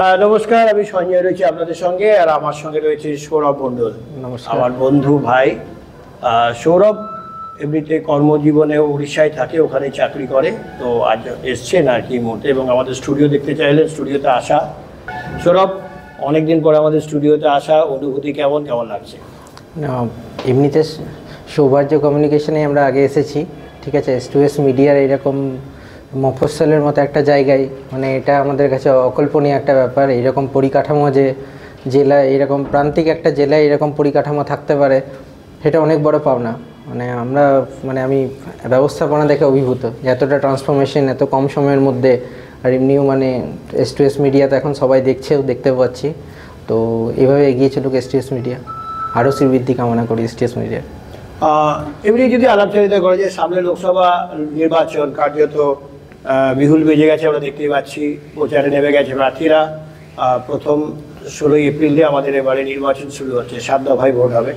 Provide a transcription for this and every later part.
নমস্কার, আমি সঞ্জয় রয়েছি আপনাদের সঙ্গে, আর আমার সঙ্গে রয়েছে সৌরভ মণ্ডল। নমস্কার। আমার বন্ধু ভাই। সৌরভ এমনিতে কর্মজীবনে উড়িষ্যায় থাকে, ওখানে চাকরি করে। তো আজ এসছেন আর কি মুহূর্তে, এবং আমাদের স্টুডিও দেখতে চাইলেন, স্টুডিওতে আসা। সৌরভ, অনেকদিন পরে আমাদের স্টুডিওতে আসা, অনুভূতি কেমন লাগছে? এমনিতে সৌভাগ্য কমিউনিকেশনে আমরা আগে এসেছি, ঠিক আছে। S2S মিডিয়ার এরকম মফস্বলের মতো একটা জায়গায়, মানে এটা আমাদের কাছে অকল্পনীয় একটা ব্যাপার। এইরকম পরিকাঠামো যে জেলায়, এরকম প্রান্তিক একটা জেলায় এরকম পরিকাঠামো থাকতে পারে, সেটা অনেক বড় পাওনা। আমি ব্যবস্থাপনা দেখে অভিভূত, যে এতটা ট্রান্সফরমেশন এত কম সময়ের মধ্যে। আর এমনিও S2S মিডিয়া তো এখন সবাই দেখতে পাচ্ছি। তো এভাবে এগিয়ে চলুক S2S মিডিয়া, আরও শ্রীবৃদ্ধি কামনা করি S2S মিডিয়ার। এমনি যদি আলাপচারিতা করা যায়, সামনে লোকসভা নির্বাচন কার্যত বিহুল বেজে গেছে, আমরা দেখতেই পাচ্ছি। প্রচারে নেমে গেছে প্রার্থীরা। প্রথম 16 এপ্রিলে আমাদের এবারে নির্বাচন শুরু হচ্ছে, 7 দফায় ভোট হবে।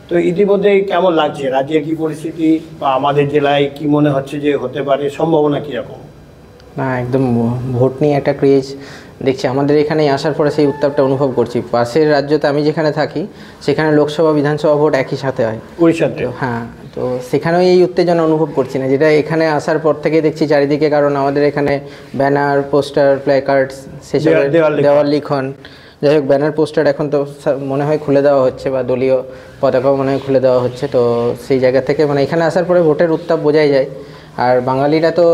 তো ইতিমধ্যে কেমন লাগছে, রাজ্যের কি পরিস্থিতি, বা আমাদের জেলায় কি মনে হচ্ছে যে হতে পারে, সম্ভাবনা কীরকম? না, একদম ভোট নিয়ে একটা ক্রেজ দেখছি। আমাদের এখানে আসার পরে সেই উত্তাপটা অনুভব করছি। পাশের রাজ্যতে আমি যেখানে থাকি, সেখানে লোকসভা বিধানসভা ভোট একই সাথে হয়, উড়িষ্যাতে। হ্যাঁ, তো সেখানেও এই উত্তেজনা অনুভব করছি না, যেটা এখানে আসার পর থেকে দেখছি চারিদিকে। কারণ আমাদের এখানে ব্যানার, পোস্টার, প্ল্যাকার্ডস, সেসব দেওয়াল লিখন, যাই হোক, ব্যানার পোস্টার এখন তো মনে হয় খুলে দেওয়া হচ্ছে, বা দলীয় পতাকাও মনে হয় খুলে দেওয়া হচ্ছে। তো সেই জায়গা থেকে এখানে আসার পরে ভোটের উত্তাপ বোঝাই যায়। আর বাঙালিরা তো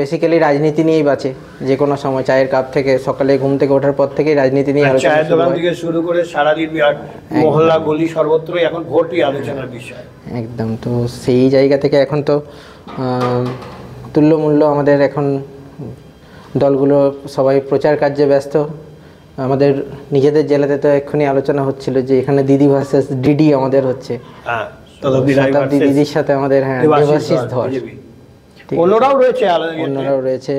বেসিক্যালি রাজনীতি নিয়েই বাঁচে। যে কোনো সময় চায়ের কাপ থেকে, সকালে ঘুম থেকে ওঠার পর থেকেই রাজনীতি নিয়ে আলোচনা, চায়ের দোকান থেকে শুরু করে সারাদিন মহল্লা গলি সর্বত্রই এখন ভোটই আলোচনার বিষয়। একদম। তো সেই জায়গা থেকে এখন তো তুল্যমূল্য আমাদের এখন দলগুলো সবাই প্রচার কার্যে ব্যস্ত। আমাদের নিজেদের জেলাতে তো এক্ষুনি আলোচনা হচ্ছিল যে এখানে দিদি ভার্সেস ডিডি আমাদের হচ্ছে। শতাব্দী দিদির সাথে আমাদের দেবাশিস ধর, অন্যরাও রয়েছে,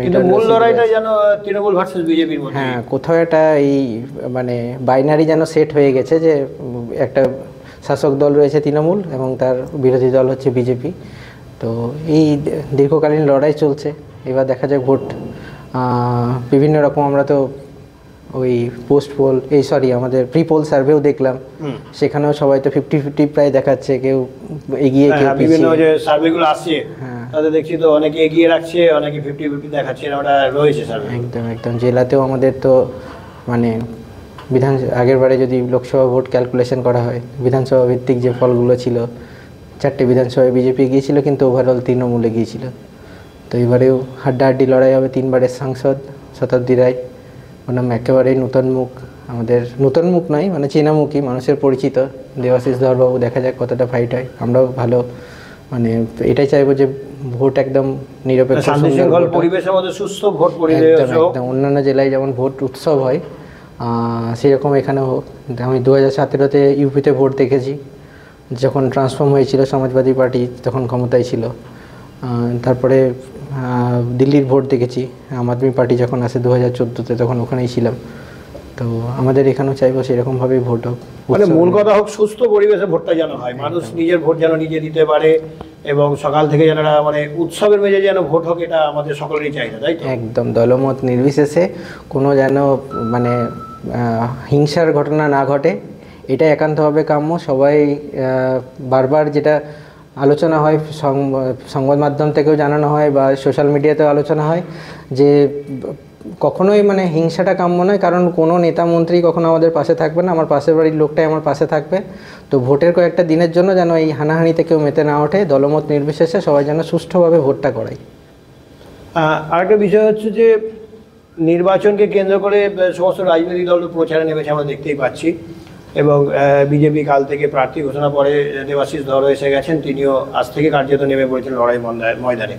কিন্তু মূল লড়াইটা যেন তৃণমূল ভার্সেস বিজেপির মধ্যে। হ্যাঁ, কোথাও একটা এই বাইনারি যেন সেট হয়ে গেছে, যে একটা শাসক দল রয়েছে তৃণমূল, এবং তার বিরোধী দল হচ্ছে বিজেপি। তো এই দীর্ঘকালীন লড়াই চলছে। এবার দেখা যাক ভোট। বিভিন্ন রকম আমরা তো ওই পোস্ট পোল, আমাদের প্রি পোল সার্ভেও দেখলাম, সেখানেও সবাই তো 50-50 প্রায় দেখাচ্ছে, কেউ এগিয়ে, কেউ পিছিয়ে। বিভিন্ন যে সার্ভেগুলো আসছে, তাতে দেখছি তো অনেকে এগিয়ে রাখছে, অনেকে 50-50 দেখাচ্ছে, ওটা রয়েছে সার্ভে। একদম। জেলাতেও আমাদের তো আগের বারে যদি লোকসভা ভোট ক্যালকুলেশন করা হয়, বিধানসভা ভিত্তিক যে ফলগুলো ছিল, 4টে বিধানসভায় বিজেপি এগিয়েছিল, কিন্তু ওভারঅল তৃণমূল এগিয়েছিল। তো এবারেও হাড্ডাহাড্ডি লড়াই হবে। 3বারের সাংসদ শতাব্দী রায়, একেবারেই নতুন মুখ, আমাদের নতুন মুখ নয়, চেনামুখী, মানুষের পরিচিত দেবাশিস ধরবাবু। দেখা যাক কতটা ফাইট হয়। আমরাও ভালো এটাই চাইবো যে ভোট একদম নিরপেক্ষ, পরিবেশের মধ্যে সুস্থ ভোট পরিবেশ। একদম অন্যান্য জেলায় যেমন ভোট উৎসব হয়, সেরকম এখানেও হোক। আমি 2017-তে ইউপিতে ভোট দেখেছি, যখন ট্রান্সফর্ম হয়েছিল সমাজবাদী পার্টি, তখন ক্ষমতায় ছিল। তারপরে দিল্লির ভোট দেখেছি, আম আদমি পার্টি যখন আসে 2014-তে, তখন ওখানেই ছিলাম। তো আমাদের এখানেও চাইবো সেরকমভাবেই ভোট হোক। মূল কথা হোক সুস্থ পরিবেশে ভোটটা যেন হয়, মানুষ নিজের ভোট যেন নিজে দিতে পারে, এবং সকাল থেকে যেন উৎসবের মেজে যেন ভোট হোক, এটা আমাদের সকলেরই চাহিদা, তাই তো? একদম, দলমত নির্বিশেষে কোনো যেন হিংসার ঘটনা না ঘটে, এটা একান্তভাবে কাম্য। সবাই বারবার যেটা আলোচনা হয়, সংবাদ মাধ্যম থেকেও জানানো হয়, বা সোশ্যাল মিডিয়াতেও আলোচনা হয়, যে কখনোই হিংসাটা কাম্য নয়। কারণ কোনো নেতা মন্ত্রী কখনো আমাদের পাশে থাকবে না, আমার পাশের বাড়ির লোকটাই আমার পাশে থাকবে। তো ভোটের কয়েকটা দিনের জন্য যেন এই হানাহানিতে কেউ মেতে না ওঠে, দলমত নির্বিশেষে সবাই যেন সুষ্ঠুভাবে ভোটটা করায়। আরেকটা বিষয় হচ্ছে যে নির্বাচনকে কেন্দ্র করে সমস্ত রাজনৈতিক দল প্রচারে নেমেছে, আমরা দেখতেই পাচ্ছি। এবং বিজেপি কাল থেকে প্রার্থী ঘোষণা পরে দেবাশিস ধর এসে গেছেন, তিনিও আজ থেকে কার্যত নেমে পড়েছেন লড়াই ময়দানে।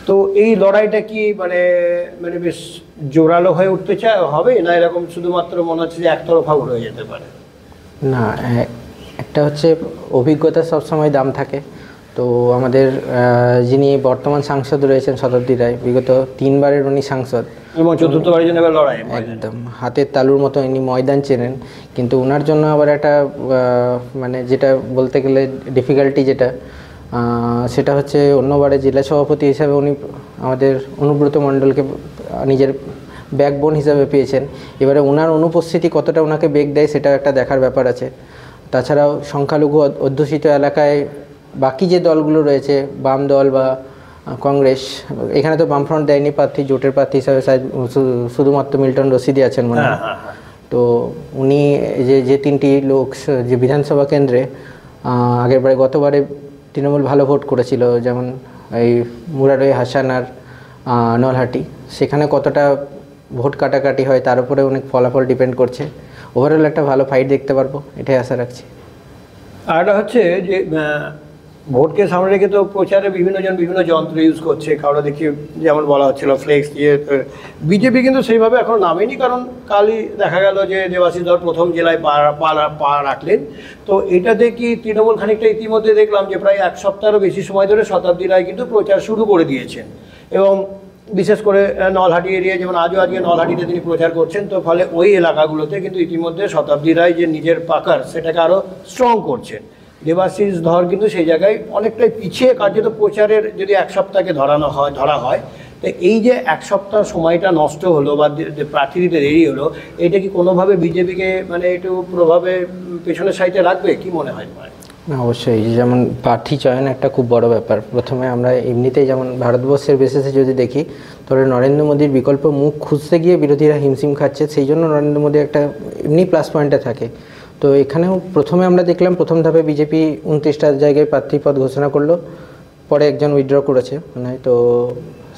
তো এই লড়াইটা কি বেশ জোরালো হয়ে উঠতে হবে, না এরকম শুধুমাত্র মনে হচ্ছে যে একতরফা হয়ে যেতে পারে? না, একটা হচ্ছে অভিজ্ঞতা সবসময় দাম থাকে। তো আমাদের যিনি বর্তমান সাংসদ রয়েছেন শতাব্দী রায়, বিগত 3বারের উনি সাংসদ, এবং 4র্থবারের জন্য লড়াই, একদম হাতের তালুর মতো ইনি ময়দান চেনেন। কিন্তু ওনার জন্য আবার একটা যেটা বলতে গেলে ডিফিকাল্টি যেটা, সেটা হচ্ছে অন্যবারে জেলা সভাপতি হিসাবে উনি আমাদের অনুব্রত মণ্ডলকে নিজের ব্যাকবোন হিসাবে পেয়েছেন। এবারে ওনার অনুপস্থিতি কতটা ওনাকে বেগ দেয় সেটাও একটা দেখার ব্যাপার আছে। তাছাড়াও সংখ্যালঘু অধ্যুষিত এলাকায় বাকি যে দলগুলো রয়েছে, বাম দল বা কংগ্রেস, এখানে তো বামফ্রন্ট দেয়নি প্রার্থী, জোটের প্রার্থী হিসাবে শুধুমাত্র মিল্টন রশিদি আছেন মনে হয়। তো উনি যে তিনটি লোক যে বিধানসভা কেন্দ্রে গতবারে তৃণমূল ভালো ভোট করেছিল, যেমন এই মুরারই হাসান আর নলহাটি, সেখানে কতটা ভোট কাটাকাটি হয় তার উপরে অনেক ফলাফল ডিপেন্ড করছে। ওভারঅল একটা ভালো ফাইট দেখতে পারবো, এটাই আশা রাখছি। আর এটা হচ্ছে যে ভোটকে সামনে রেখে তো প্রচারে বিভিন্ন যন্ত্র ইউজ করছে। কারো দেখি যেমন বলা হচ্ছিল ফ্লেক্স দিয়ে, বিজেপি কিন্তু সেইভাবে এখন নামেনি, কারণ কালই দেখা গেল যে দেবাশিস ধর প্রথম জেলায় পা রাখলেন। তো এটাতে কি তৃণমূল খানিকটা ইতিমধ্যে দেখলাম যে প্রায় এক সপ্তাহেরও বেশি সময় ধরে শতাব্দী রায় কিন্তু প্রচার শুরু করে দিয়েছেন, এবং বিশেষ করে নলহাটি এরিয়া, যেমন আজকে নলহাটিতে তিনি প্রচার করছেন। তো ফলে ওই এলাকাগুলোতে কিন্তু ইতিমধ্যে শতাব্দী রায় যে নিজের পাকার সেটাকে আরও স্ট্রং করছেন। দেবাশিস ধর কিন্তু সেই জায়গায় অনেকটাই পিছিয়ে, কার্যত প্রচারের যদি এক সপ্তাহকে ধরা হয়, তো এই যে এক সপ্তাহ সময়টা নষ্ট হলো বা প্রার্থী দিতে দেরি হলো, এটা কি কোনোভাবে বিজেপিকে মানে একটু প্রভাবে পেছনের সাইডে রাখবে, কি মনে হয়? না, অবশ্যই। যেমন প্রার্থী চয়ন একটা খুব বড় ব্যাপার। প্রথমে আমরা এমনিতেই যেমন ভারতবর্ষের বেসিসে যদি দেখি, তাহলে নরেন্দ্র মোদীর বিকল্প মুখ খুঁজতে গিয়ে বিরোধীরা হিমশিম খাচ্ছে, সেই জন্য নরেন্দ্র মোদী একটা এমনি প্লাস পয়েন্টে থাকে। তো এখানেও প্রথমে আমরা দেখলাম প্রথম ধাপে বিজেপি 29টা জায়গায় প্রার্থী পদ ঘোষণা করলো, পরে একজন উইথড্র করেছে মানে। তো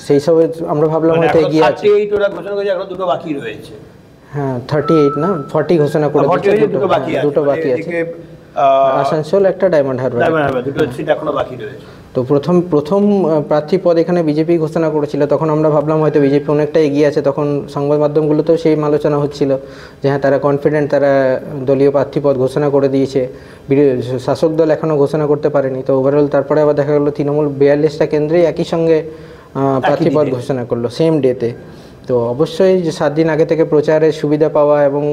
সেই সব আমরা ভাবলাম হয়তো এগিয়ে আছে। দুটো বাকি রয়েছে। হ্যাঁ, 38 না 40 ঘোষণা করে দুটো বাকি আছে। আসানসোল একটা ডায়মন্ড হারবার, দুটো সিট এখনো বাকি রয়েছে। তো প্রথম প্রার্থী পদ এখানে বিজেপি ঘোষণা করেছিল, তখন আমরা ভাবলাম হয়তো বিজেপি অনেকটা এগিয়ে আছে। তখন সংবাদ মাধ্যমগুলোতেও সেই আলোচনা হচ্ছিল যে হ্যাঁ, তারা কনফিডেন্ট, তারা দলীয় প্রার্থী পদ ঘোষণা করে দিয়েছে, শাসক দল এখনও ঘোষণা করতে পারেনি। তো ওভারঅল তারপরে আবার দেখা গেলো তৃণমূল 42টা কেন্দ্রেই একই সঙ্গে প্রার্থী পদ ঘোষণা করলো সেম ডেতে। তো অবশ্যই যে 7 দিন আগে থেকে প্রচারের সুবিধা পাওয়া, এবং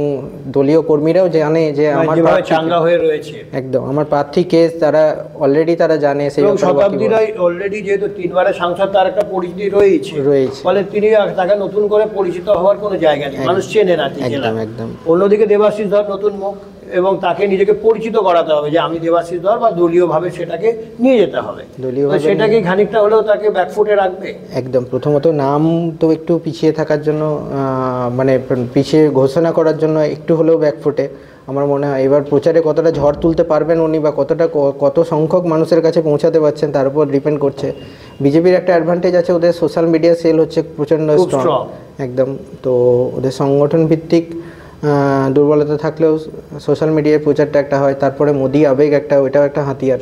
দলীয় কর্মীরাও জানে যে আমার চাঙ্গা হয়ে রয়েছে, একদম আমার প্রার্থী কেস তারা অলরেডি তারা জানে। সেই শতাব্দী রায় অলরেডি যেহেতু 3বারের সাংসদ, তার একটা পরিচিতি রয়েছে, ফলে তিনি তাকে নতুন করে পরিচিত হওয়ার কোনো জায়গা নেই, মানুষ চেনে না। একদম। অন্যদিকে দেবাশিস ধর নতুন মুখ, এবং তাকে নিজেকে পরিচিত করাতে হবে যে আমি দেবাশিস ধর, বা দলীয়ভাবে সেটাকে নিয়ে যেতে হবে। সেটাকে খানিকটা হলেও তাকে ব্যাকফুটে রাখবে। একদম। প্রথমত নাম তো একটু পিছিয়ে থাকার জন্য, মানে পিছিয়ে ঘোষণা করার জন্য একটু হলেও ব্যাকফুটে। আমার মনে হয় এবার প্রচারে কতটা ঝড় তুলতে পারবেন উনি, বা কত সংখ্যক মানুষের কাছে পৌঁছাতে পারছেন তার উপর ডিপেন্ড করছে। বিজেপির একটা অ্যাডভান্টেজ আছে, ওদের সোশ্যাল মিডিয়া সেল হচ্ছে প্রচণ্ড স্ট্রং, একদম। তো ওদের সংগঠন ভিত্তিক দুর্বলতা থাকলেও সোশ্যাল মিডিয়ায় প্রচারটা একটা হয়। তারপরে মোদি আবেগ একটা, ওইটাও একটা হাতিয়ার।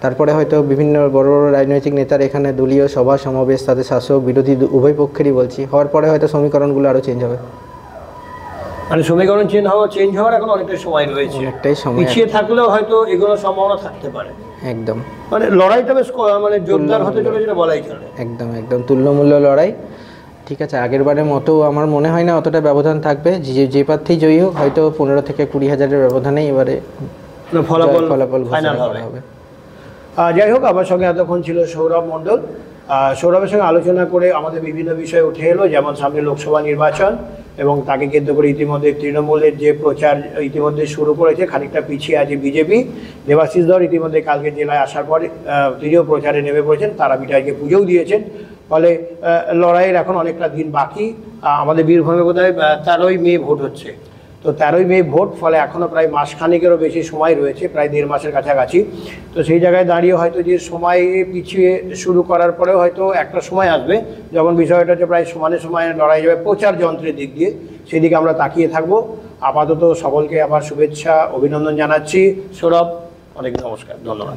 তারপরে হয়তো বিভিন্ন বড় বড় রাজনৈতিক নেতার এখানে দলীয় সভা সমাবেশ, তাদের শাসক বিরোধী উভয় পক্ষেরই বলছি, হওয়ার পরে হয়তো সমীকরণগুলো আরও চেঞ্জ হবে। মানে সমীকরণ চেঞ্জ হওয়ার এখন অনেকটাই সময় রয়েছে, অনেকটাই সময় পিছিয়ে থাকলেও হয়তো এগুলোর সম্ভাবনা থাকতে পারে। একদম। মানে লড়াইটা বেশ মানে জোরদার হতে চলে, যেটা বলাই চলে। একদম তুল্যমূল্য লড়াই। ঠিক আছে, আগের বারের মতো আমার মনে হয় না অতটা ব্যবধান থাকবে। যে প্রার্থী জয়ী হোক, হয়তো 15 থেকে 20 হাজারের ব্যবধানেই এবারে ফলাফল ফাইনাল হবে। যাই হোক, আমার সঙ্গে এতক্ষণ ছিল সৌরভ মণ্ডল। সৌরভের সঙ্গে আলোচনা করে আমাদের বিভিন্ন বিষয় উঠে এলো, যেমন সামনে লোকসভা নির্বাচন, এবং তাকে কেন্দ্র করে ইতিমধ্যে তৃণমূলের যে প্রচার ইতিমধ্যে শুরু করেছে, খানিকটা পিছিয়ে আছে বিজেপি। দেবাশিস ধর ইতিমধ্যে কালকে জেলায় আসার পরে তিনিও প্রচারে নেমে পড়েছেন, তারাপীঠে আজকে পুজোও দিয়েছেন। ফলে লড়াইয়ের এখন অনেকটা দিন বাকি। আমাদের বীরভূমে বোধহয় 13ই মে ভোট হচ্ছে, তো 13ই মে ভোট, ফলে এখনও প্রায় মাসখানেকেরও বেশি সময় রয়েছে, প্রায় 1.5 মাসের কাছাকাছি। তো সেই জায়গায় দাঁড়িয়ে হয়তো যে সময় পিছিয়ে শুরু করার পরেও হয়তো একটা সময় আসবে যখন বিষয়টা হচ্ছে প্রায় সমানে লড়াই যাবে প্রচার যন্ত্রের দিক দিয়ে, সেদিকে আমরা তাকিয়ে থাকবো। আপাতত সকলকে আবার শুভেচ্ছা অভিনন্দন জানাচ্ছি। সৌরভ, অনেক নমস্কার, ধন্যবাদ।